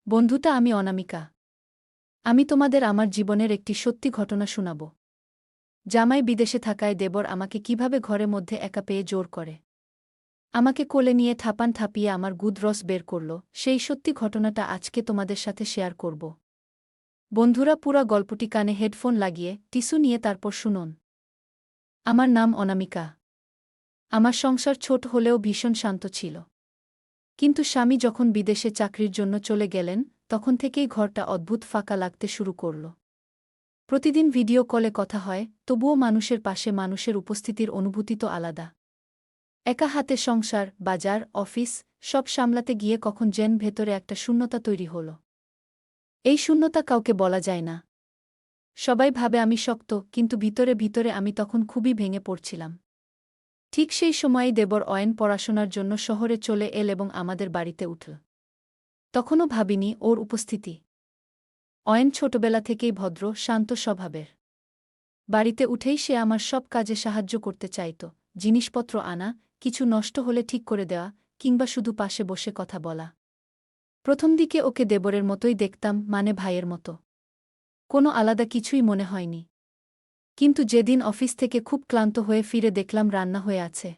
বন্ধুটা আমি অনামিকা। আমি তোমাদের আমার জীবনের একটি সত্যি ঘটনা শোনাব। জামাই বিদেশে থাকায় দেবর আমাকে কিভাবে ঘরের মধ্যে একা পেয়ে জোর করে আমাকে কোলে নিয়ে থাপান থাপিয়ে আমার গুদরস বের করল, সেই সত্যি ঘটনাটা আজকে তোমাদের সাথে শেয়ার করব। বন্ধুরা, পুরা গল্পটি কানে হেডফোন লাগিয়ে টিস্যু নিয়ে তারপর শুনুন। আমার নাম অনামিকা। আমার সংসার ছোট হলেও ভীষণ শান্ত ছিল। কিন্তু স্বামী যখন বিদেশে চাকরির জন্য চলে গেলেন, তখন থেকেই ঘরটা অদ্ভুত ফাঁকা লাগতে শুরু করল। প্রতিদিন ভিডিও কলে কথা হয়, তবুও মানুষের পাশে মানুষের উপস্থিতির অনুভূতি তো আলাদা। একা হাতে সংসার, বাজার, অফিস সব সামলাতে গিয়ে কখন যেন ভেতরে একটা শূন্যতা তৈরি হল। এই শূন্যতা কাউকে বলা যায় না। সবাই ভাবে আমি শক্ত, কিন্তু ভিতরে ভিতরে আমি তখন খুবই ভেঙে পড়ছিলাম। ঠিক সেই সময়েই দেবর অয়ন পড়াশোনার জন্য শহরে চলে এল এবং আমাদের বাড়িতে উঠল। তখনও ভাবিনি ওর উপস্থিতি। অয়ন ছোটবেলা থেকেই ভদ্র, শান্ত স্বভাবের। বাড়িতে উঠেই সে আমার সব কাজে সাহায্য করতে চাইত, জিনিসপত্র আনা, কিছু নষ্ট হলে ঠিক করে দেওয়া, কিংবা শুধু পাশে বসে কথা বলা। প্রথম দিকে ওকে দেবরের মতোই দেখতাম, মানে ভাইয়ের মতো। কোনো আলাদা কিছুই মনে হয়নি। কিন্তু যেদিন অফিস থেকে খুব ক্লান্ত হয়ে ফিরে দেখলাম রান্না হয়ে আছে,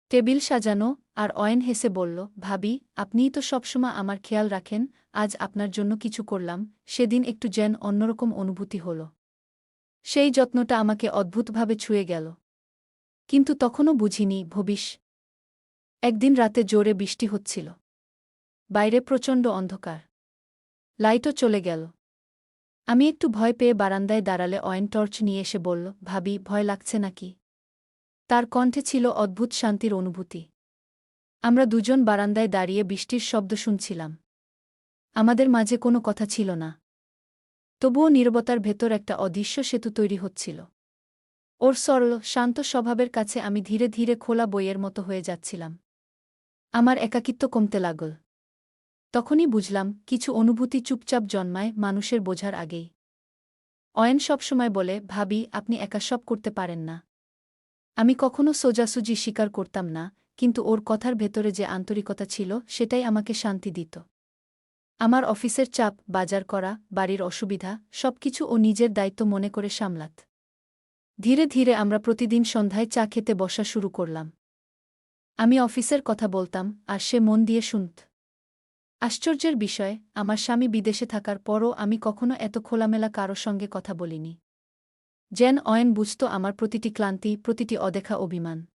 টেবিল সাজানো, আর অয়ন হেসে বলল, ভাবি, আপনিই তো সবসময় আমার খেয়াল রাখেন, আজ আপনার জন্য কিছু করলাম, সেদিন একটু যেন অন্যরকম অনুভূতি হল। সেই যত্নটা আমাকে অদ্ভুতভাবে ছুঁয়ে গেল। কিন্তু তখনও বুঝিনি একদিন রাতে জোরে বৃষ্টি হচ্ছিল। বাইরে প্রচণ্ড অন্ধকার। লাইটও চলে গেল। আমি একটু ভয় পেয়ে বারান্দায় দাঁড়ালে অয়ন টর্চ নিয়ে এসে বলল, ভাবি, ভয় লাগছে নাকি? তার কণ্ঠে ছিল অদ্ভুত শান্তির অনুভূতি। আমরা দুজন বারান্দায় দাঁড়িয়ে বৃষ্টির শব্দ শুনছিলাম। আমাদের মাঝে কোনো কথা ছিল না। তবুও নীরবতার ভেতর একটা অদৃশ্য সেতু তৈরি হচ্ছিল। ওর সরল, শান্ত স্বভাবের কাছে আমি ধীরে ধীরে খোলা বইয়ের মতো হয়ে যাচ্ছিলাম। আমার একাকিত্ব কমতে লাগল। তখনই বুঝলাম, কিছু অনুভূতি চুপচাপ জন্মায় মানুষের বোঝার আগেই। অয়ন সবসময় বলে, ভাবি, আপনি একা সব করতে পারেন না। আমি কখনো সোজাসুজি স্বীকার করতাম না, কিন্তু ওর কথার ভেতরে যে আন্তরিকতা ছিল, সেটাই আমাকে শান্তি দিত। আমার অফিসের চাপ, বাজার করা, বাড়ির অসুবিধা, সবকিছু ও নিজের দায়িত্ব মনে করে সামলাত। ধীরে ধীরে আমরা প্রতিদিন সন্ধ্যায় চা খেতে বসা শুরু করলাম। আমি অফিসের কথা বলতাম, আর সে মন দিয়ে শুনত। আশ্চর্যের বিষয়, আমার স্বামী বিদেশে থাকার পরও আমি কখনো এত খোলামেলা কারো সঙ্গে কথা বলিনি। যেন অয়ন বুঝত আমার প্রতিটি ক্লান্তি, প্রতিটি অদেখা অভিমান।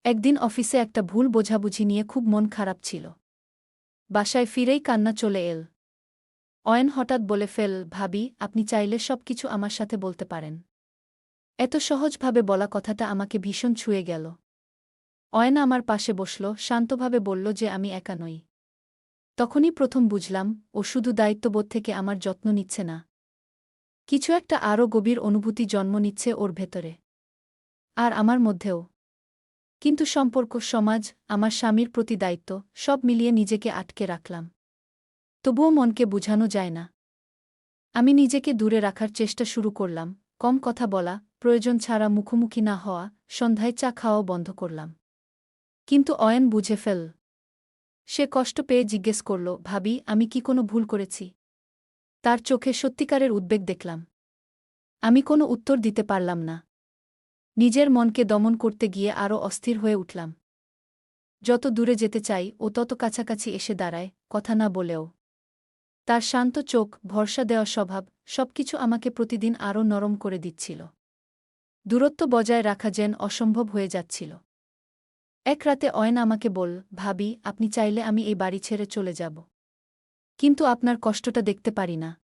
একদিন অফিসে একটা ভুল বোঝাবুঝি নিয়ে খুব মন খারাপ ছিল। বাসায় ফিরেই কান্না চলে এল। অয়ন হঠাৎ বলে ফেল, ভাবি, আপনি চাইলে সবকিছু আমার সাথে বলতে পারেন। এত সহজভাবে বলা কথাটা আমাকে ভীষণ ছুঁয়ে গেল। অয়ন আমার পাশে বসল, শান্তভাবে বলল যে আমি একা নই। তখনই প্রথম বুঝলাম, ও শুধু দায়িত্ববোধ থেকে আমার যত্ন নিচ্ছে না। কিছু একটা আরও গভীর অনুভূতি জন্ম নিচ্ছে ওর ভেতরে। আর আমার মধ্যেও। কিন্তু সম্পর্ক, সমাজ, আমার স্বামীর প্রতি দায়িত্ব, সব মিলিয়ে নিজেকে আটকে রাখলাম। তবুও মনকে বুঝানো যায় না। আমি নিজেকে দূরে রাখার চেষ্টা শুরু করলাম, কম কথা বলা, প্রয়োজন ছাড়া মুখোমুখি না হওয়া, সন্ধ্যায় চা খাওয়াও বন্ধ করলাম। কিন্তু অয়ন বুঝে ফেল। সে কষ্ট পেয়ে জিজ্ঞেস করল, ভাবি, আমি কি কোনো ভুল করেছি? তার চোখে সত্যিকারের উদ্বেগ দেখলাম। আমি কোনো উত্তর দিতে পারলাম না। নিজের মনকে দমন করতে গিয়ে আরও অস্থির হয়ে উঠলাম। যত দূরে যেতে চাই, ও তত কাছাকাছি এসে দাঁড়ায়, কথা না বলেও। তার শান্ত চোখ, ভরসা দেওয়া স্বভাব, সবকিছু আমাকে প্রতিদিন আরও নরম করে দিচ্ছিল। দূরত্ব বজায় রাখা যেন অসম্ভব হয়ে যাচ্ছিল। এক রাতে অয়ন আমাকে বল, ভাবি, আপনি চাইলে আমি এই বাড়ি ছেড়ে চলে যাব। কিন্তু আপনার কষ্টটা দেখতে পারি না।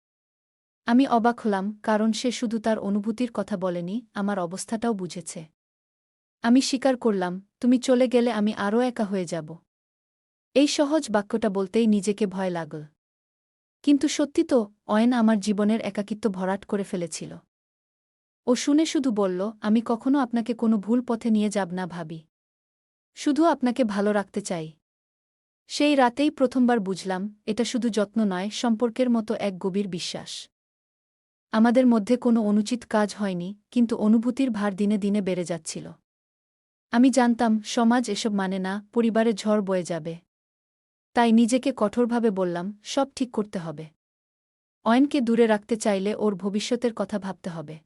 আমি অবাক হলাম, কারণ সে শুধু তার অনুভূতির কথা বলেনি, আমার অবস্থাটাও বুঝেছে। আমি স্বীকার করলাম, তুমি চলে গেলে আমি আরও একা হয়ে যাব। এই সহজ বাক্যটা বলতেই নিজেকে ভয় লাগল। কিন্তু সত্যি তো, অয়ন আমার জীবনের একাকিত্ব ভরাট করে ফেলেছিল। ও শুনে শুধু বলল, আমি কখনো আপনাকে কোনো ভুল পথে নিয়ে যাব না ভাবি। শুধু আপনাকে ভালো রাখতে চাই। সেই রাতেই প্রথমবার বুঝলাম, এটা শুধু যত্ন নয়, সম্পর্কের মতো এক গভীর বিশ্বাস। আমাদের মধ্যে কোনো অনুচিত কাজ হয়নি, কিন্তু অনুভূতির ভার দিনে দিনে বেড়ে যাচ্ছিল। আমি জানতাম, সমাজ এসব মানে না, পরিবারে ঝড় বয়ে যাবে। তাই নিজেকে কঠোরভাবে বললাম, সব ঠিক করতে হবে। অয়নকে দূরে রাখতে চাইলে ওর ভবিষ্যতের কথা ভাবতে হবে।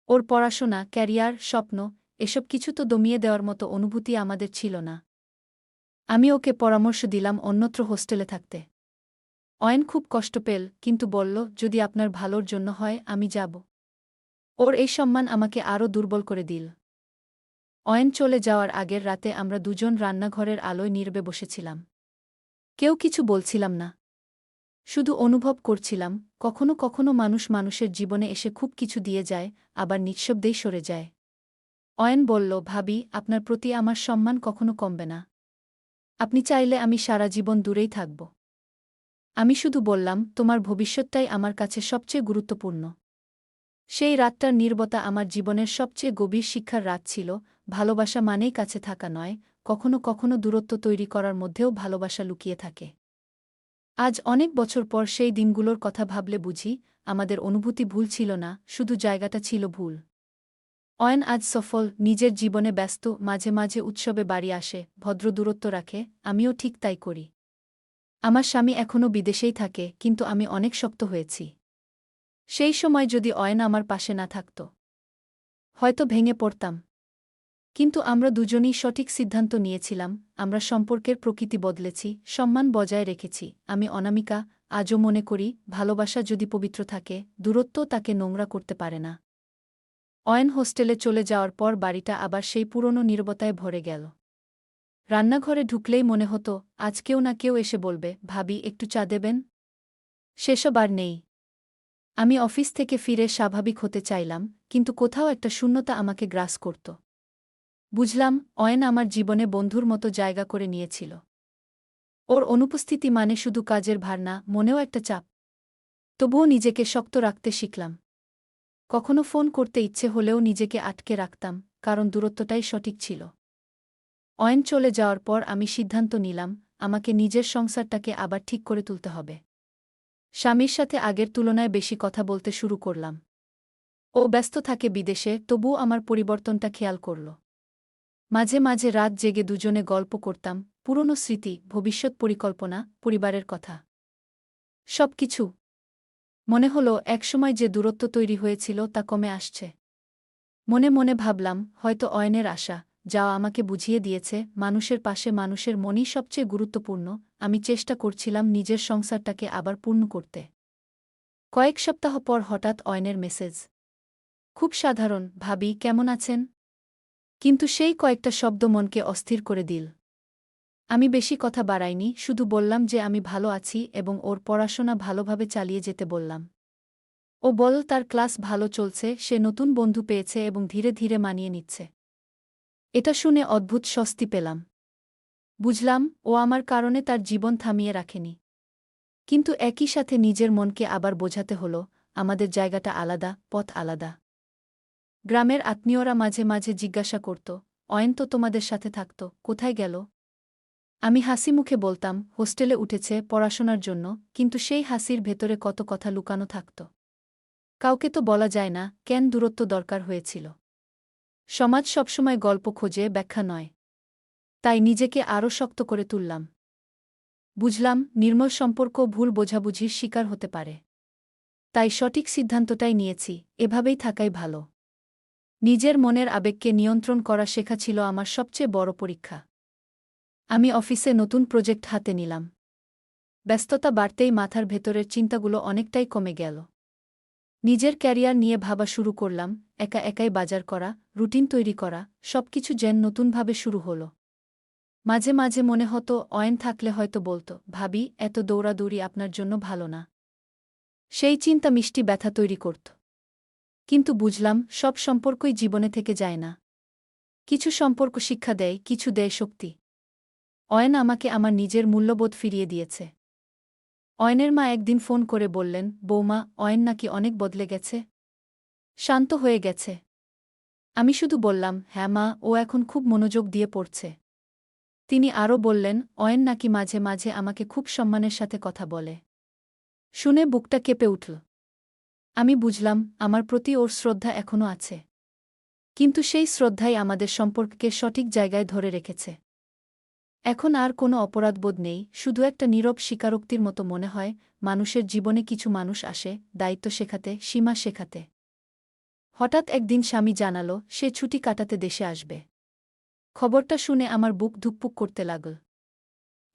ওর পড়াশোনা, ক্যারিয়ার, স্বপ্ন এসব কিছু তো দমিয়ে দেওয়ার মতো অনুভূতি আমাদের ছিল না। আমি ওকে পরামর্শ দিলাম অন্যত্র হোস্টেলে থাকতে। অয়ন খুব কষ্ট পেল, কিন্তু বলল, যদি আপনার ভালোর জন্য হয় আমি যাব। ওর এই সম্মান আমাকে আরও দুর্বল করে দিল। অয়ন চলে যাওয়ার আগের রাতে আমরা দুজন রান্নাঘরের আলোয় নীরবে বসেছিলাম। কেউ কিছু বলছিলাম না। শুধু অনুভব করছিলাম, কখনো কখনো মানুষ মানুষের জীবনে এসে খুব কিছু দিয়ে যায়, আবার নিঃশব্দেই সরে যায়। অয়ন বলল, ভাবি, আপনার প্রতি আমার সম্মান কখনো কমবে না। আপনি চাইলে আমি সারা জীবন দূরেই থাকব। আমি শুধু বললাম, তোমার ভবিষ্যৎটাই আমার কাছে সবচেয়ে গুরুত্বপূর্ণ। সেই রাতটার নীরবতা আমার জীবনের সবচেয়ে গভীর শিক্ষার রাত ছিল। ভালোবাসা মানেই কাছে থাকা নয়, কখনো কখনো দূরত্ব তৈরি করার মধ্যেও ভালোবাসা লুকিয়ে থাকে। আজ অনেক বছর পর সেই দিনগুলোর কথা ভাবলে বুঝি, আমাদের অনুভূতি ভুল ছিল না, শুধু জায়গাটা ছিল ভুল। অয়ন আজ সফল, নিজের জীবনে ব্যস্ত, মাঝে মাঝে উৎসবে বাড়ি আসে, ভদ্র দূরত্ব রাখে, আমিও ঠিক তাই করি। আমার স্বামী এখনও বিদেশেই থাকে, কিন্তু আমি অনেক শক্ত হয়েছি। সেই সময় যদি অয়ন আমার পাশে না থাকত, হয়তো ভেঙে পড়তাম। কিন্তু আমরা দুজনই সঠিক সিদ্ধান্ত নিয়েছিলাম, আমরা সম্পর্কের প্রকৃতি বদলেছি, সম্মান বজায় রেখেছি। আমি অনামিকা, আজও মনে করি, ভালোবাসা যদি পবিত্র থাকে, দূরত্বও তাকে নোংরা করতে পারে না। অয়ন হোস্টেলে চলে যাওয়ার পর বাড়িটা আবার সেই পুরনো নীরবতায় ভরে গেল। রান্নাঘরে ঢুকলেই মনে হতো, আজ কেউ না কেউ এসে বলবে, ভাবি, একটু চা দেবেন? সেসব আর নেই। আমি অফিস থেকে ফিরে স্বাভাবিক হতে চাইলাম, কিন্তু কোথাও একটা শূন্যতা আমাকে গ্রাস করত। বুঝলাম, অয়ন আমার জীবনে বন্ধুর মতো জায়গা করে নিয়েছিল। ওর অনুপস্থিতি মানে শুধু কাজের ভার না, মনেও একটা চাপ। তবুও নিজেকে শক্ত রাখতে শিখলাম। কখনো ফোন করতে ইচ্ছে হলেও নিজেকে আটকে রাখতাম, কারণ দূরত্বটাই সঠিক ছিল। অয়ন চলে যাওয়ার পর আমি সিদ্ধান্ত নিলাম, আমাকে নিজের সংসারটাকে আবার ঠিক করে তুলতে হবে। স্বামীর সাথে আগের তুলনায় বেশি কথা বলতে শুরু করলাম। ও ব্যস্ত থাকে বিদেশে, তবুও আমার পরিবর্তনটা খেয়াল করল। মাঝে মাঝে রাত জেগে দুজনে গল্প করতাম, পুরনো স্মৃতি, ভবিষ্যৎ পরিকল্পনা, পরিবারের কথা। সবকিছু। মনে হলো, একসময় যে দূরত্ব তৈরি হয়েছিল তা কমে আসছে। মনে মনে ভাবলাম, হয়তো অয়নের আশা, যা আমাকে বুঝিয়ে দিয়েছে, মানুষের পাশে মানুষের মনই সবচেয়ে গুরুত্বপূর্ণ। আমি চেষ্টা করছিলাম নিজের সংসারটাকে আবার পূর্ণ করতে। কয়েক সপ্তাহ পর হঠাৎ অয়নের মেসেজ। খুব সাধারণ, ভাবি, কেমন আছেন? কিন্তু সেই কয়েকটা শব্দ মনকে অস্থির করে দিল। আমি বেশি কথা বাড়াইনি, শুধু বললাম যে আমি ভালো আছি এবং ওর পড়াশোনা ভালোভাবে চালিয়ে যেতে বললাম। ও বলল তার ক্লাস ভালো চলছে, সে নতুন বন্ধু পেয়েছে এবং ধীরে ধীরে মানিয়ে নিচ্ছে। এটা শুনে অদ্ভুত স্বস্তি পেলাম। বুঝলাম, ও আমার কারণে তার জীবন থামিয়ে রাখেনি। কিন্তু একই সাথে নিজের মনকে আবার বোঝাতে হলো, আমাদের জায়গাটা আলাদা, পথ আলাদা। গ্রামের আত্মীয়রা মাঝে মাঝে জিজ্ঞাসা করত, অয়ন তো তোমাদের সাথে থাকত, কোথায় গেল? আমি হাসি মুখে বলতাম, হোস্টেলে উঠেছে পড়াশোনার জন্য, কিন্তু সেই হাসির ভেতরে কত কথা লুকানো থাকত। কাউকে তো বলা যায় না, কেন দূরত্ব দরকার হয়েছিল। সমাজ সবসময় গল্প খোঁজে, ব্যাখ্যা নয়। তাই নিজেকে আরও শক্ত করে তুললাম। বুঝলাম, নির্মল সম্পর্ক ভুল বোঝাবুঝির শিকার হতে পারে। তাই সঠিক সিদ্ধান্তটাই নিয়েছি, এভাবেই থাকাই ভালো। নিজের মনের আবেগকে নিয়ন্ত্রণ করা শেখা ছিল আমার সবচেয়ে বড় পরীক্ষা। আমি অফিসে নতুন প্রজেক্ট হাতে নিলাম। ব্যস্ততা বাড়তেই মাথার ভেতরের চিন্তাগুলো অনেকটাই কমে গেল। নিজের ক্যারিয়ার নিয়ে ভাবা শুরু করলাম, একা একাই বাজার করা, রুটিন তৈরি করা, সবকিছু যেন নতুনভাবে শুরু হলো। মাঝে মাঝে মনে হতো, অয়ন থাকলে হয়তো বলতো, ভাবি, এত দৌড়াদৌড়ি আপনার জন্য ভালো না। সেই চিন্তা মিষ্টি ব্যথা তৈরি করত। কিন্তু বুঝলাম, সব সম্পর্কই জীবনে থেকে যায় না। কিছু সম্পর্ক শিক্ষা দেয়, কিছু দেয় শক্তি। অয়ন আমাকে আমার নিজের মূল্যবোধ ফিরিয়ে দিয়েছে। অয়নের মা একদিন ফোন করে বললেন, বৌমা, অয়ন নাকি অনেক বদলে গেছে, শান্ত হয়ে গেছে। আমি শুধু বললাম, হ্যাঁ মা, ও এখন খুব মনোযোগ দিয়ে পড়ছে। তিনি আরও বললেন, অয়ন নাকি মাঝে মাঝে আমাকে খুব সম্মানের সাথে কথা বলে। শুনে বুকটা কেঁপে উঠল। আমি বুঝলাম, আমার প্রতি ওর শ্রদ্ধা এখনও আছে। কিন্তু সেই শ্রদ্ধাই আমাদের সম্পর্ককে সঠিক জায়গায় ধরে রেখেছে। এখন আর কোনো অপরাধবোধ নেই, শুধু একটা নীরব স্বীকারোক্তির মতো মনে হয় মানুষের জীবনে কিছু মানুষ আসে দায়িত্ব শেখাতে, সীমা শেখাতে। হঠাৎ একদিন স্বামী জানালো সে ছুটি কাটাতে দেশে আসবে। খবরটা শুনে আমার বুক ধুকপুক করতে লাগল।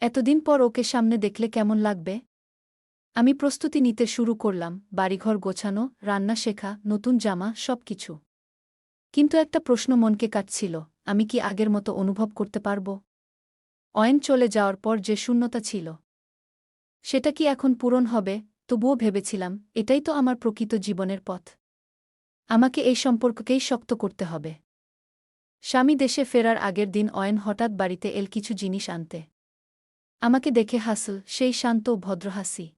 এতদিন পর ওকে সামনে দেখলে কেমন লাগবে? আমি প্রস্তুতি নিতে শুরু করলাম, বাড়িঘর গোছানো, রান্না শেখা, নতুন জামা, সবকিছু। কিন্তু একটা প্রশ্ন মনকে কাটছিল, আমি কি আগের মতো অনুভব করতে পারব? অয়ন চলে যাওয়ার পর যে শূন্যতা ছিল, সেটা কি এখন পূরণ হবে? তবুও ভেবেছিলাম, এটাই তো আমার প্রকৃত জীবনের পথ। আমাকে এই সম্পর্ককেই শক্ত করতে হবে। স্বামী দেশে ফেরার আগের দিন অয়ন হঠাৎ বাড়িতে এল কিছু জিনিস আনতে। আমাকে দেখে হাসল, সেই শান্ত ভদ্র হাসি।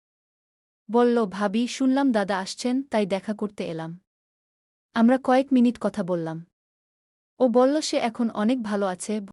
বলল, ভাবি, শুনলাম দাদা আসছেন, তাই দেখা করতে এলাম। আমরা কয়েক মিনিট কথা বললাম। ও বলল সে এখন অনেক ভালো আছে।